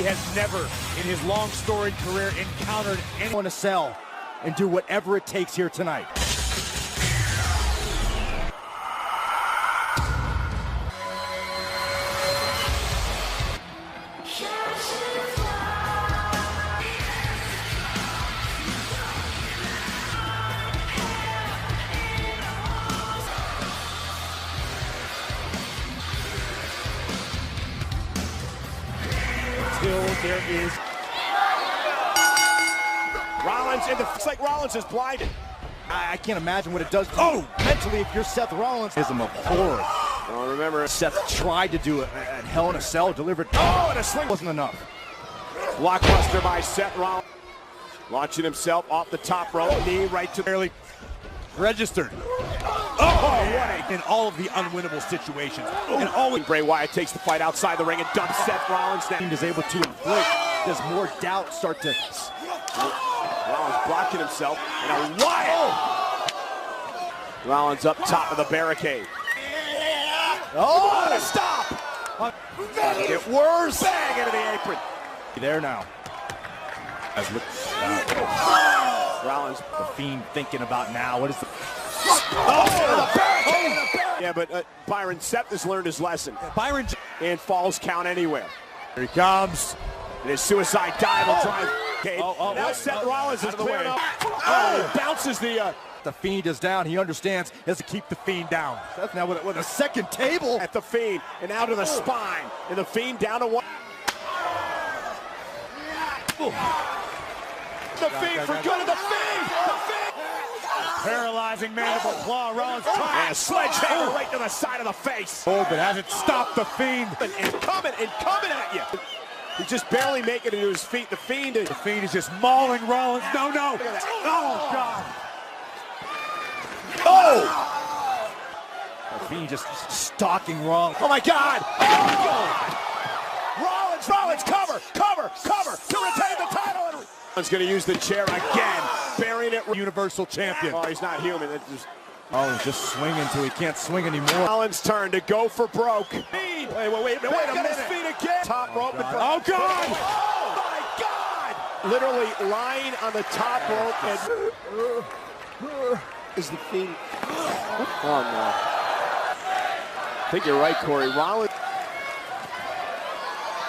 He has never, in his long storied career, encountered anyone to sell and do whatever it takes here tonight. there is Rollins, and it's like Rollins is blinded. I can't imagine what it does to you mentally if you're Seth Rollins. Ism of horror. Well, remember, Seth tried to do it at Hell in a Cell, delivered. And a swing wasn't enough. Blockbuster by Seth Rollins. Launching himself off the top rope, knee right to barely registered. In all of the unwinnable situations. And always Bray Wyatt takes the fight outside the ring and dumps Seth Rollins down. Is able to inflict. Does more doubt start to... Rollins blocking himself, and a Wyatt! Rollins up top of the barricade. What a stop! Get worse! Bang into the apron. There now. Rollins, the Fiend, thinking about now. What is the... Yeah, but Byron, Seth has learned his lesson. Byron and falls count anywhere. Here he comes. And his suicide dive will drive. Now Seth Rollins is cleared up. Bounces the... The Fiend is down. He understands he has to keep the Fiend down. Seth now with a second table. At the Fiend and out of the spine. And the Fiend down to one. The Fiend for good of the Fiend! The Fiend! Paralyzing mandible claw. Rollins trying. And a sledgehammer right to the side of the face. But hasn't stopped the Fiend. And coming at you. He's just barely making it to his feet. The Fiend is just mauling Rollins. No. Oh, God. The Fiend just stalking Rollins. Oh, my God. Rollins, cover to retain the title. Rollins going to use the chair again, burying it. Universal champion. Oh, he's not human. Rollins just swinging until he can't swing anymore. Rollins' turn to go for broke. Wait a minute. His feet again. Top rope. Oh, God. Oh, my God. Literally lying on the top rope. And is the Fiend. Oh, no. I think you're right, Corey. Rollins.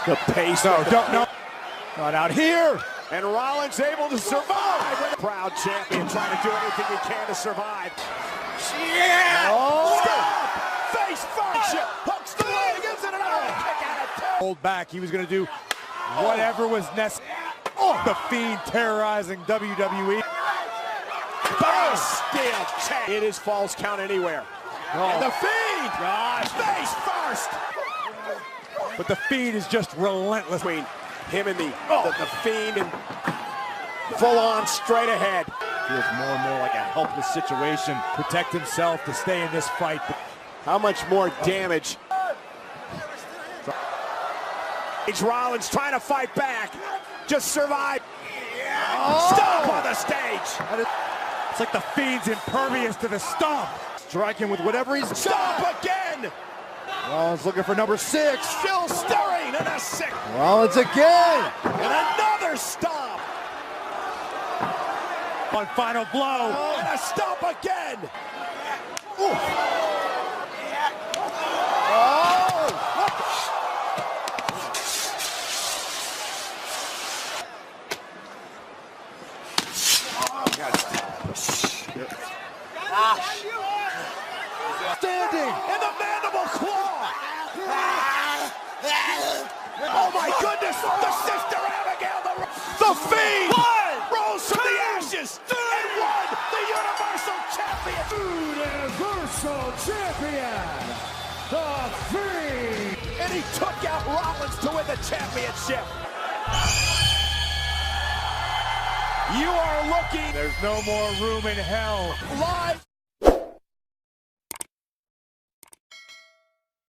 The pace. No. Not out here. And Rollins able to survive. Proud champion trying to do anything he can to survive. Stop! Face first. Hooks the leg. Gives it another kick out of 2. Hold back. He was going to do whatever was necessary. The Fiend terrorizing WWE. Steel check. It is falls count anywhere. And the Fiend. Face first. But the Fiend is just relentless. Between him and the Fiend and full on straight ahead. Feels more and more like a helpless situation. Protect himself to stay in this fight. How much more damage? It's Rollins trying to fight back. Just survive. Stop on the stage. It's like the Fiend's impervious to the stomp. Striking with whatever he's... Stop again! Rollins looking for number 6. Still stirring, and a 6. Rollins again! And another stop! One final blow. And a stop again! Standing! And the mandible claw! Oh my goodness! The Sister Abigail! The Fiend! Rose from the ashes! And won the Universal Champion! Universal Champion! The Fiend! And he took out Rollins to win the championship! You are looking... There's no more room in hell. Live...